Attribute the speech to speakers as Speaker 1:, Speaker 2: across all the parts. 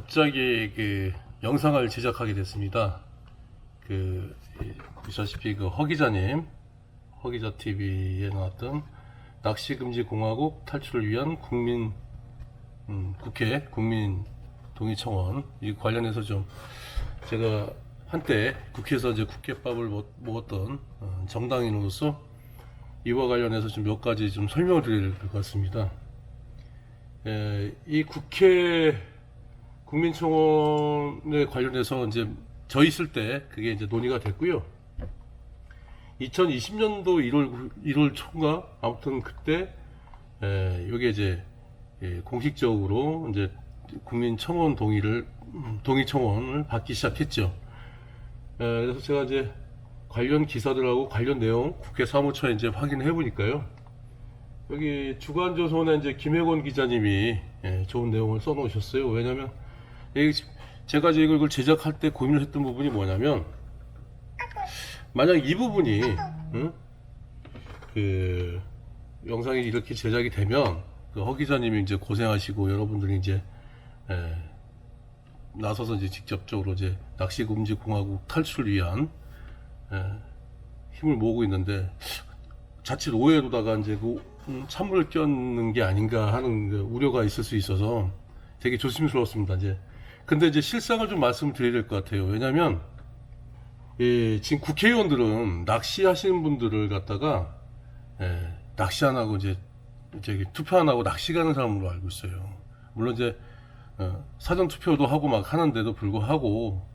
Speaker 1: 갑자기 그 영상을 제작하게 됐습니다. 보시다시피 허 기자님, 허 기자 TV에 나왔던 낚시금지 공화국 탈출을 위한 국회 국민동의청원 이 관련해서 좀 제가 한때 국회에서 이제 국회밥을 먹었던 정당인으로서 이와 관련해서 좀 몇 가지 좀 설명을 드릴 것 같습니다. 이 국회 국민청원에 관련해서 이제 저 있을 때 그게 이제 논의가 됐고요. 2020년도 1월 초인가 아무튼 그때 여기 이제 공식적으로 이제 국민청원 동의청원을 받기 시작했죠. 그래서 제가 이제 관련 기사들하고 관련 내용 국회 사무처에 이제 확인해 보니까요. 여기 주간조선에 이제 김혜권 기자님이 좋은 내용을 써놓으셨어요. 왜냐면 제가 이걸 제작할 때 고민을 했던 부분이 뭐냐면, 만약 이 부분이 그 영상이 이렇게 제작이 되면 허 기자님이 이제 고생하시고 여러분들이 이제 나서서 이제 직접적으로 이제 낚시금지 공화국 탈출을 위한 힘을 모으고 있는데 자칫 오해로다가 이제 찬물을 끼얹는 게 아닌가 하는 우려가 있을 수 있어서 되게 조심스러웠습니다. 근데 이제 실상을 좀 말씀드려야 될 것 같아요. 왜냐면 지금 국회의원들은 낚시하시는 분들을 갖다가 낚시 안 하고 이제 투표 안 하고 낚시 가는 사람으로 알고 있어요. 물론 이제 사전 투표도 하고 막 하는데도 불구하고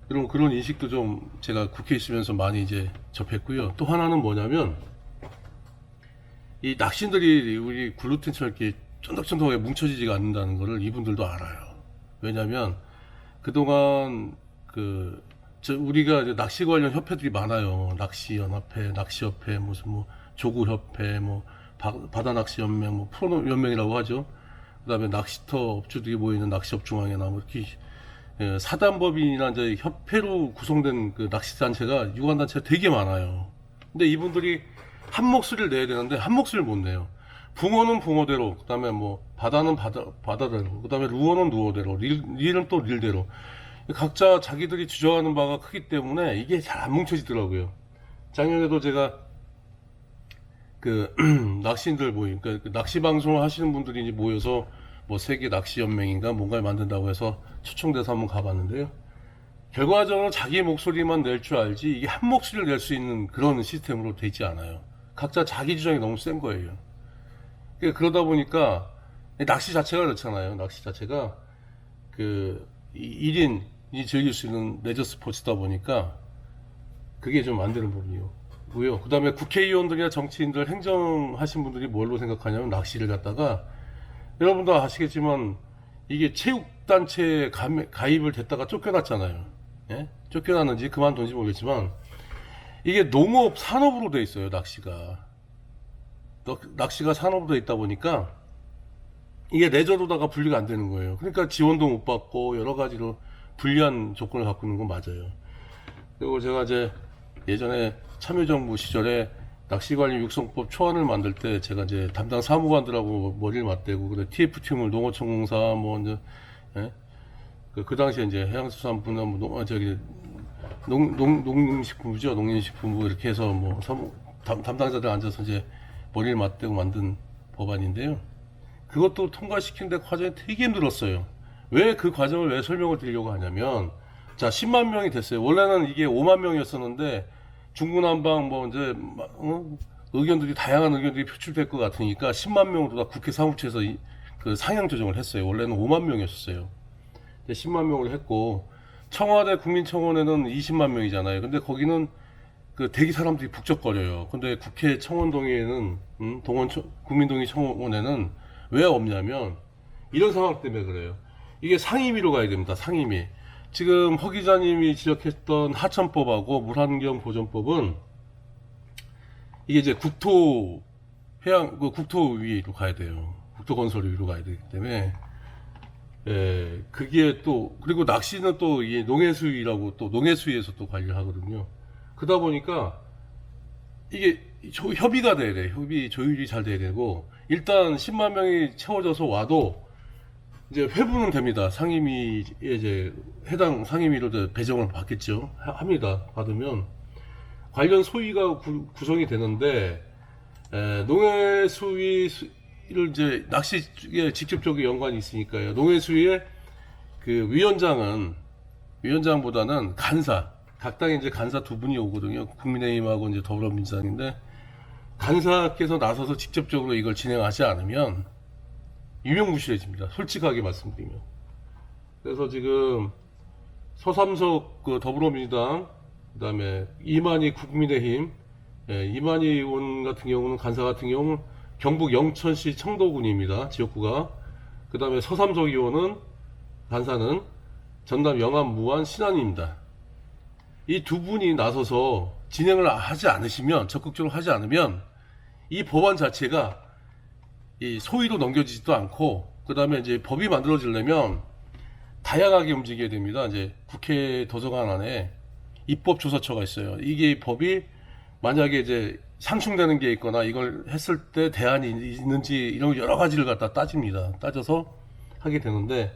Speaker 1: 그런 인식도 좀 제가 국회에 있으면서 많이 이제 접했고요. 또 하나는 뭐냐면 이 낚시인들이 우리 글루텐처럼 이렇게 쫀득쫀득하게 뭉쳐지지가 않는다는 거를 이분들도 알아요. 왜냐면 그동안 우리가 이제 낚시 관련 협회들이 많아요. 낚시연합회, 낚시협회, 무슨 조구협회, 바다낚시연맹, 프로연맹이라고 하죠. 그 다음에 낚시터 업주들이 모이는 낚시업중앙회나 이렇게 사단법인이나 이제 협회로 구성된 그 낚시단체가 유관단체가 되게 많아요. 근데 이분들이 한 목소리를 내야 되는데 한 목소리를 못 내요. 붕어는 붕어대로, 그 다음에 바다는 바다대로, 그 다음에 루어는 루어대로, 릴은 또 릴대로. 각자 자기들이 주장하는 바가 크기 때문에 이게 잘 안 뭉쳐지더라고요. 작년에도 제가 낚시인들 그러니까 낚시 방송을 하시는 분들이 이제 모여서 세계 낚시 연맹인가 뭔가를 만든다고 해서 초청돼서 한번 가봤는데요. 결과적으로 자기 목소리만 낼 줄 알지 이게 한 목소리를 낼 수 있는 그런 시스템으로 되지 않아요. 각자 자기 주장이 너무 센 거예요. 그러다 보니까 낚시 자체가 그렇잖아요. 낚시 자체가 1인이 즐길 수 있는 레저 스포츠다 보니까 그게 좀 안 되는 부분이고요. 그 다음에 국회의원들이나 정치인들, 행정하신 분들이 뭘로 생각하냐면 낚시를 갖다가 여러분도 아시겠지만 이게 체육단체에 가입을 됐다가 쫓겨났잖아요. 예? 쫓겨났는지 그만둔지 모르겠지만 이게 농업, 산업으로 돼 있어요. 낚시가 산업으로 돼 있다 보니까 이게 레저로다가 분리가 안 되는 거예요. 그러니까 지원도 못 받고 여러 가지로 불리한 조건을 갖고 있는 건 맞아요. 그리고 제가 이제 예전에 참여정부 시절에 낚시관리 육성법 초안을 만들 때 제가 이제 담당 사무관들하고 머리를 맞대고 그래 TF팀을 농어촌공사 그 당시에 이제 해양수산부나 농림식품부죠. 농림식품부 이렇게 해서 담당자들 앉아서 이제 머리를 맞대고 만든 법안인데요. 그것도 통과시키는데 과정이 되게 힘들었어요. 왜 그 과정을 왜 설명을 드리려고 하냐면, 자, 10만 명이 됐어요. 원래는 이게 5만 명이었었는데, 중구난방 의견들이, 다양한 의견들이 표출될 것 같으니까 10만 명으로 다 국회 사무처에서 그 상향 조정을 했어요. 원래는 5만 명이었어요. 10만 명으로 했고, 청와대 국민청원에는 20만 명이잖아요. 근데 거기는 대기 사람들이 북적거려요. 근데 국회 청원동의에는, 국민동의 청원에는 왜 없냐면, 이런 상황 때문에 그래요. 이게 상임위로 가야 됩니다. 상임위. 지금 허 기자님이 지적했던 하천법하고 물환경보전법은 이게 이제 국토위로 가야 돼요. 국토건설위로 가야 되기 때문에 그게 또 그리고 낚시는 또 이게 농해수위라고 또 농해수위에서 또 관리를 하거든요. 그러다 보니까 이게 협의가 돼야 돼. 조율이 잘 돼야 되고 일단 10만 명이 채워져서 와도 이제 회부는 됩니다. 상임위에 이제 해당 상임위로 이제 배정을 받겠죠. 합니다. 받으면 관련 소위가 구성이 되는데 농해 수위를 이제 낚시에 직접적인 연관이 있으니까요. 농해 수위의 그 위원장보다는 간사, 각 당에 이제 간사 두 분이 오거든요. 국민의힘하고 이제 더불어민주당인데 간사께서 나서서 직접적으로 이걸 진행하지 않으면 유명무실해집니다. 솔직하게 말씀드리면. 그래서 지금 서삼석 그 더불어민주당, 그다음에 이만희 국민의힘, 이만희 의원 같은 경우는 간사 같은 경우는 경북 영천시 청도군입니다. 지역구가. 그다음에 서삼석 의원은 간사는 전남 영암 무안 신안입니다. 이 두 분이 나서서 진행을 하지 않으시면, 적극적으로 하지 않으면 이 법안 자체가 이 소위로 넘겨지지도 않고, 그 다음에 이제 법이 만들어지려면 다양하게 움직여야 됩니다. 이제 국회 도서관 안에 입법조사처가 있어요. 이게 법이 만약에 이제 상충되는 게 있거나 이걸 했을 때 대안이 있는지 이런 여러 가지를 갖다 따집니다. 따져서 하게 되는데,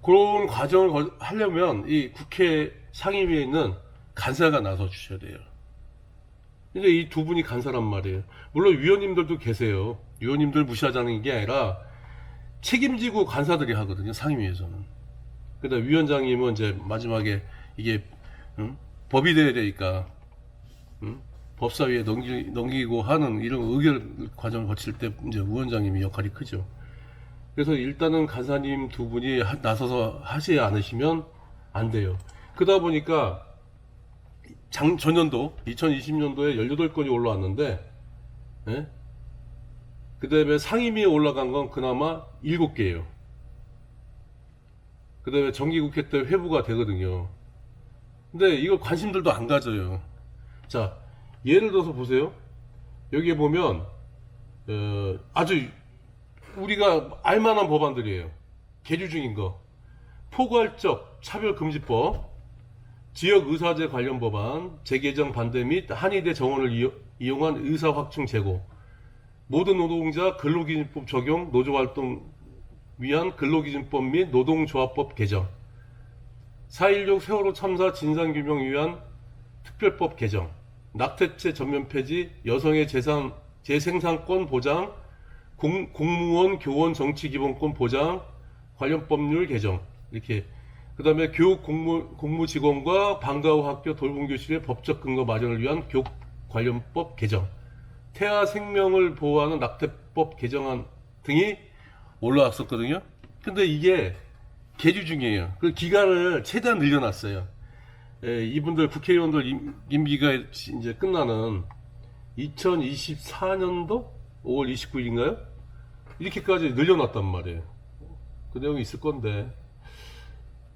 Speaker 1: 그런 과정을 하려면 이 국회 상임위에 있는 간사가 나서 주셔야 돼요. 근데 이 두 분이 간사란 말이에요. 물론 위원님들도 계세요. 위원님들 무시하자는 게 아니라 책임지고 간사들이 하거든요. 상임위에서는. 그다음 위원장님은 이제 마지막에 이게 법이 돼야 되니까 법사위에 넘기고 하는 이런 의결 과정을 거칠 때 이제 위원장님이 역할이 크죠. 그래서 일단은 간사님 두 분이 나서서 하지 않으시면 안 돼요. 그러다 보니까 전년도 2020년도에 18건이 올라왔는데, 예? 그 다음에 상임위에 올라간 건 그나마 7개예요. 그 다음에 정기국회 때 회부가 되거든요. 근데 이거 관심들도 안 가져요. 자, 예를 들어서 보세요. 여기에 보면 아주 우리가 알만한 법안들이에요. 계류 중인 거. 포괄적 차별금지법, 지역의사제 관련 법안, 재개정 반대 및 한의대 정원을 이용한 의사확증 제고, 모든 노동자 근로기준법 적용, 노조활동 위한 근로기준법 및 노동조합법 개정, 4.16 세월호 참사 진상규명 위한 특별법 개정, 낙태죄 전면 폐지, 여성의 재생산권 보장, 공무원 교원 정치기본권 보장 관련 법률 개정, 이렇게. 그 다음에 교육 공무직원과 방과 후 학교 돌봄교실의 법적 근거 마련을 위한 교육 관련법 개정, 태아 생명을 보호하는 낙태법 개정안 등이 올라왔었거든요. 근데 이게 계류 중이에요. 그 기간을 최대한 늘려놨어요. 이분들 국회의원들 임기가 이제 끝나는 2024년도 5월 29일인가요? 이렇게까지 늘려놨단 말이에요. 그 내용이 있을 건데.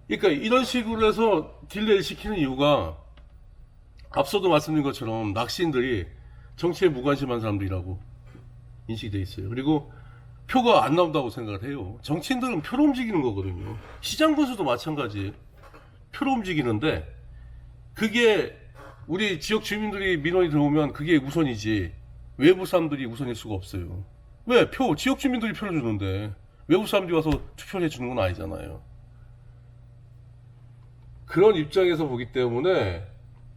Speaker 1: 그러니까 이런 식으로 해서 딜레이 시키는 이유가 앞서도 말씀드린 것처럼 낚시인들이 정치에 무관심한 사람들이라고 인식이 돼 있어요. 그리고 표가 안 나온다고 생각을 해요. 정치인들은 표로 움직이는 거거든요. 시장 군수도 마찬가지예요. 표로 움직이는데 그게 우리 지역 주민들이 민원이 들어오면 그게 우선이지 외부 사람들이 우선일 수가 없어요. 왜? 지역 주민들이 표를 주는데 외부 사람들이 와서 투표를 해주는 건 아니잖아요. 그런 입장에서 보기 때문에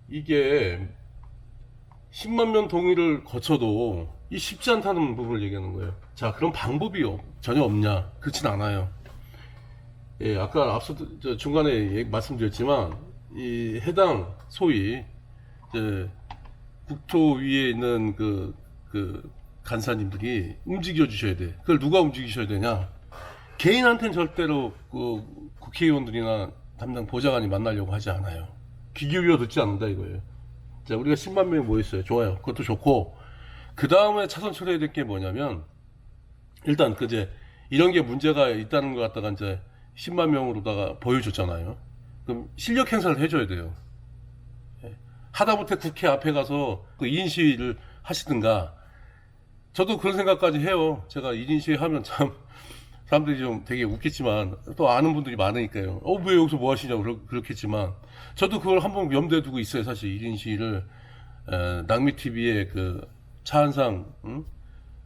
Speaker 1: 이게 10만 명 동의를 거쳐도 이 쉽지 않다는 부분을 얘기하는 거예요. 자, 그럼 방법이 전혀 없냐? 그렇진 않아요. 예, 아까 앞서 중간에 말씀드렸지만 이 해당 소위 국토위에 있는 그 간사님들이 움직여 주셔야 돼. 그걸 누가 움직이셔야 되냐? 개인한테는 절대로 그 국회의원들이나 담당 보좌관이 만나려고 하지 않아요. 귀 기울여 듣지 않는다 이거예요. 자, 우리가 10만 명이 모였어요. 좋아요. 그것도 좋고, 그 다음에 차선 처리해야 될 게 뭐냐면, 일단 그제 이런 게 문제가 있다는 것 갖다가 이제 10만 명으로다가 보여줬잖아요. 그럼 실력 행사를 해줘야 돼요. 하다못해 국회 앞에 가서 그 2인 시위를 하시든가. 저도 그런 생각까지 해요. 제가 1인 시위 하면 참 사람들이 좀 되게 웃겠지만 또 아는 분들이 많으니까요. 왜 여기서 뭐 하시냐고 그렇겠지만 저도 그걸 한번 염두에 두고 있어요. 사실 1인 시위를 낭미TV의 그 차한상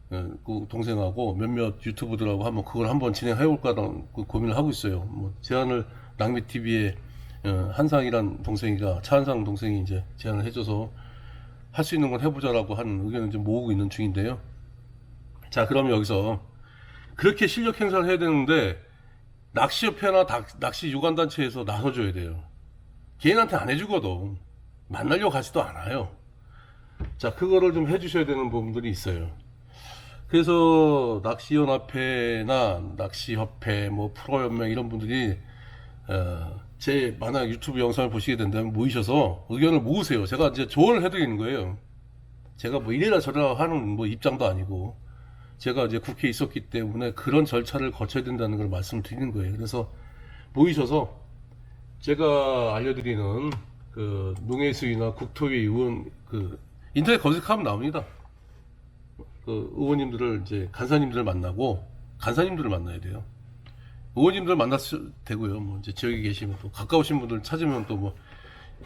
Speaker 1: 그 동생하고 몇몇 유튜브들하고 한번 그걸 한번 진행해볼까라는 그 고민을 하고 있어요. 뭐 제안을 낭비 TV에 한상이란 동생이가 차한상 동생이 이제 제안을 해줘서 할 수 있는 건 해보자라고 하는 의견을 좀 모으고 있는 중인데요. 자, 그럼 여기서 그렇게 실력 행사를 해야 되는데 낚시협회나 낚시 유관단체에서 나서줘야 돼요. 개인한테 안 해주거든. 만나려고 하지도 않아요. 자, 그거를 좀 해주셔야 되는 부분들이 있어요. 그래서 낚시연합회나 낚시협회, 뭐 프로연맹 이런 분들이 제 만약 유튜브 영상을 보시게 된다면 모이셔서 의견을 모으세요. 제가 이제 조언을 해드리는 거예요. 제가 뭐 이래라 저래라 하는 뭐 입장도 아니고 제가 이제 국회에 있었기 때문에 그런 절차를 거쳐야 된다는 걸 말씀을 드리는 거예요. 그래서 모이셔서 제가 알려드리는 그 농해수위나 국토위 의원 그 인터넷 검색하면 나옵니다. 그 의원님들을 이제 간사님들을 만나고 간사님들을 만나야 돼요. 의원님들 만나도 되고요. 뭐 이제 지역에 계시면 또 가까우신 분들 찾으면 또 뭐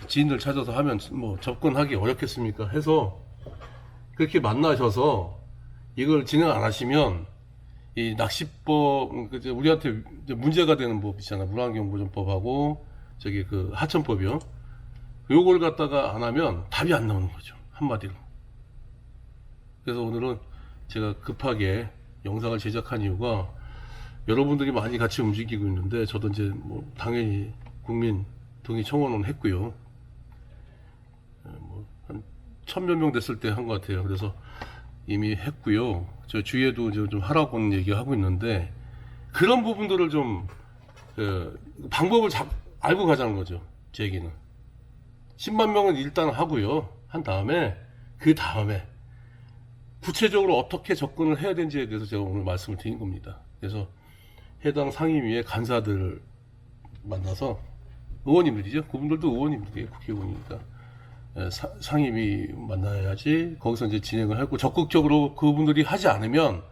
Speaker 1: 지인들 찾아서 하면 뭐 접근하기 어렵겠습니까? 해서 그렇게 만나셔서 이걸 진행 안 하시면 이 낚시법 우리한테 이제 문제가 되는 법 있잖아. 문환경보존법하고 저기 그 하천법이요. 요걸 갖다가 안 하면 답이 안 나오는 거죠. 한마디로. 그래서 오늘은 제가 급하게 영상을 제작한 이유가 여러분들이 많이 같이 움직이고 있는데 저도 이제 뭐 당연히 국민 동의 청원은 했고요. 뭐 한 1000몇 명 됐을 때 한 것 같아요. 그래서 이미 했고요. 저 주위에도 이제 좀 하라고는 얘기하고 있는데 그런 부분들을 좀 방법을 알고 가자는 거죠. 제 얘기는 10만 명은 일단 하고요. 한 다음에 그 다음에 구체적으로 어떻게 접근을 해야 되는지에 대해서 제가 오늘 말씀을 드린 겁니다. 그래서 해당 상임위의 간사들을 만나서 의원님들이죠. 그분들도 의원님들이에요. 국회의원이니까 상임위 만나야지 거기서 이제 진행을 하고 적극적으로 그분들이 하지 않으면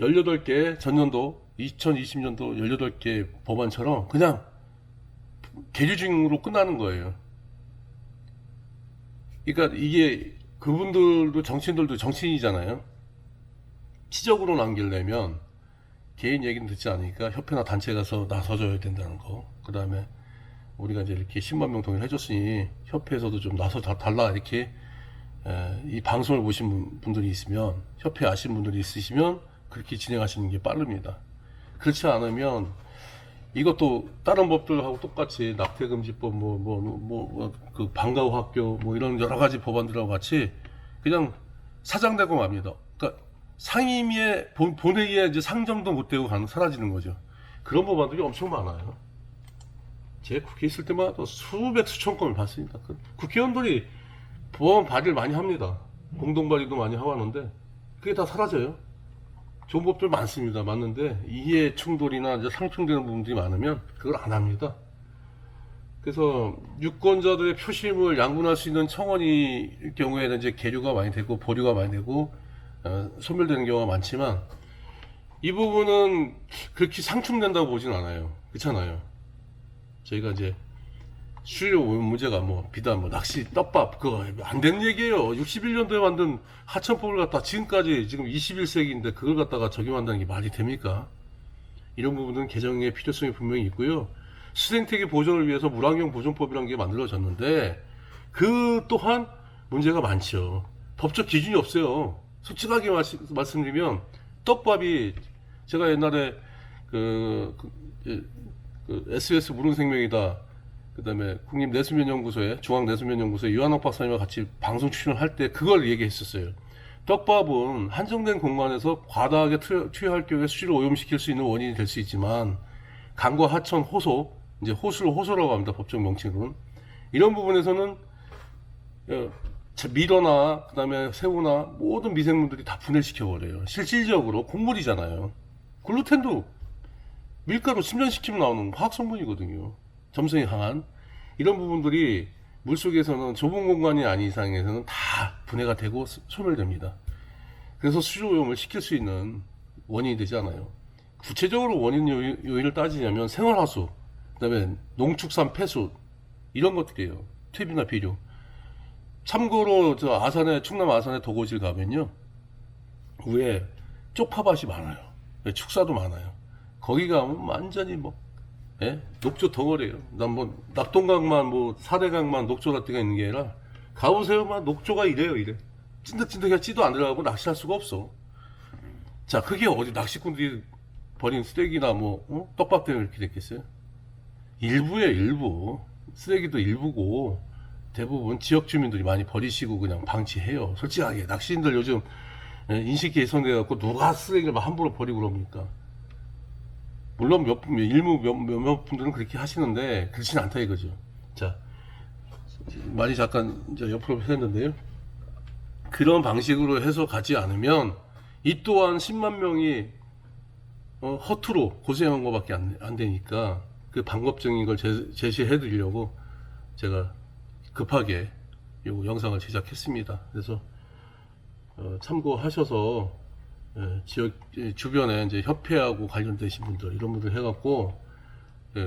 Speaker 1: 18개 전년도 2020년도 18개 법안처럼 그냥 계류중으로 끝나는 거예요. 그러니까 이게 그분들도 정치인들도 정치인이잖아요. 치적으로 남기려면 개인 얘기는 듣지 않으니까 협회나 단체에 가서 나서줘야 된다는 거. 그 다음에 우리가 이제 이렇게 10만 명 동의를 해줬으니 협회에서도 좀 나서 달라 이렇게 이 방송을 보신 분들이 있으면 협회 아신 분들이 있으시면 그렇게 진행하시는 게 빠릅니다. 그렇지 않으면 이것도 다른 법들하고 똑같이 낙태금지법 그 방과후 학교 뭐 이런 여러 가지 법안들하고 같이 그냥 사장되고 맙니다. 그러니까 상임위에 본회의에 이제 상정도 못 되고 사라지는 거죠. 그런 법안들이 엄청 많아요. 제 국회에 있을 때마다 수백 수천 건을 봤습니다. 국회의원들이 법안 발의를 많이 합니다. 공동 발의도 많이 하고 하는데 그게 다 사라져요. 좋은 법들 많습니다. 맞는데 이해 충돌이나 이제 상충되는 부분들이 많으면 그걸 안 합니다. 그래서 유권자들의 표심을 양분할 수 있는 청원이 경우에는 이제 계류가 많이 되고 보류가 많이 되고 소멸되는 경우가 많지만 이 부분은 그렇게 상충된다고 보진 않아요. 그렇잖아요. 저희가 이제 수요 문제가 뭐 비단 뭐 낚시 떡밥 그거 안 되는 얘기예요. 61년도에 만든 하천법을 갖다 지금까지 지금 21세기인데 그걸 갖다가 적용한다는 게 말이 됩니까? 이런 부분은 개정의 필요성이 분명히 있고요. 수생태계 보존을 위해서 물환경 보존법이라는 게 만들어졌는데 그 또한 문제가 많죠. 법적 기준이 없어요. 솔직하게 말씀드리면 떡밥이 제가 옛날에 SBS 물은생명이다 그 다음에 국립내수면연구소에 중앙내수면연구소에 유한옥 박사님과 같이 방송 출연을 할 때 그걸 얘기했었어요. 떡밥은 한정된 공간에서 과다하게 투여할 경우에 수질을 오염시킬 수 있는 원인이 될 수 있지만 강과 하천, 호소, 이제 호수를 호소라고 합니다. 법적 명칭으로는. 이런 부분에서는 밀어나 그다음에 새우나 모든 미생물들이 다 분해시켜버려요. 실질적으로 곡물이잖아요. 글루텐도 밀가루 침전시키면 나오는 화학성분이거든요. 점성이 강한 이런 부분들이 물속에서는 좁은 공간이 아닌 이상에서는 다 분해가 되고 소멸됩니다. 그래서 수질오염을 시킬 수 있는 원인이 되지 않아요. 구체적으로 원인 요인을 따지자면 생활하수, 그 다음에 농축산 폐수 이런 것들이에요. 퇴비나 비료. 참고로 저 충남 아산의 도고지를 가면요, 위에 쪽파밭이 많아요. 축사도 많아요. 거기 가면 완전히 뭐 녹조 덩어리예요. 난 뭐 낙동강만 뭐 사대강만 녹조 같은 게 있는 게 아니라 가보세요. 막 녹조가 이래요, 이래. 찐득찐득해 찌도 안 들어가고 낚시할 수가 없어. 자, 그게 어디 낚시꾼들이 버린 쓰레기나 뭐 떡밥 때문에 이렇게 됐겠어요? 일부예요, 일부. 쓰레기도 일부고 대부분 지역 주민들이 많이 버리시고 그냥 방치해요. 솔직하게 낚시인들 요즘 인식 개선돼 갖고 누가 쓰레기를 막 함부로 버리고 그럽니까? 물론 몇몇 분들은 그렇게 하시는데 그렇진 않다 이거죠. 자, 말이 잠깐 이제 옆으로 했는데요. 그런 방식으로 해서 가지 않으면 이 또한 10만 명이 허투루 고생한 것밖에 안 되니까 그 방법적인 걸 제시해 드리려고 제가 급하게 이 영상을 제작했습니다. 그래서 참고하셔서 지역 주변에 이제 협회하고 관련되신 분들 이런 분들 해갖고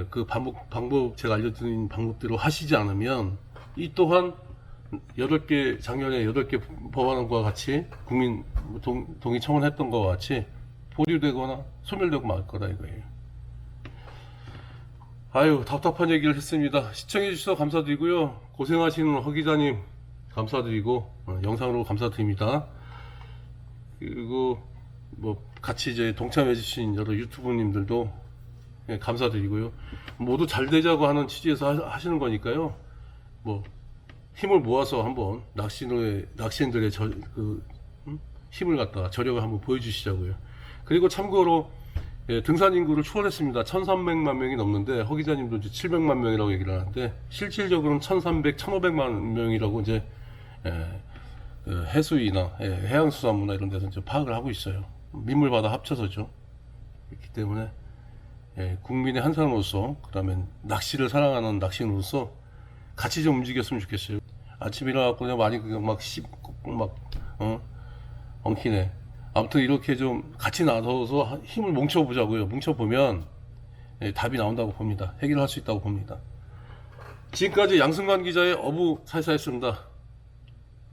Speaker 1: 그 방법 제가 알려드린 방법대로 하시지 않으면 이 또한 8개 작년에 8개 법안과 같이 국민 동의 청원했던 것과 같이 보류되거나 소멸되고 말 거다 이거예요. 아유, 답답한 얘기를 했습니다. 시청해 주셔서 감사드리고요. 고생하시는 허 기자님 감사드리고 영상으로 감사드립니다. 그리고 뭐 같이 이제 동참해 주신 여러 유튜브님들도 감사드리고요. 모두 잘 되자고 하는 취지에서 하시는 거니까요. 뭐 힘을 모아서 한번 낚시인들의 힘을 갖다가 저력을 한번 보여주시자고요. 그리고 참고로 등산 인구를 추월했습니다. 1300만 명이 넘는데 허 기자님도 이제 700만 명이라고 얘기를 하는데 실질적으로는 1300, 1500만 명이라고 이제 해수위나 해양수산부나 이런 데서 이제 파악을 하고 있어요. 민물바다 합쳐서죠. 그렇기 때문에 국민의 한 사람으로서, 그 다음에 낚시를 사랑하는 낚시인으로서 같이 좀 움직였으면 좋겠어요. 아침에 일어나고 그냥 많이 막 씹고 막 엉키네. 아무튼 이렇게 좀 같이 나서서 힘을 뭉쳐보자고요. 뭉쳐보면 답이 나온다고 봅니다. 해결할 수 있다고 봅니다. 지금까지 양승관 기자의 어부 살사였습니다.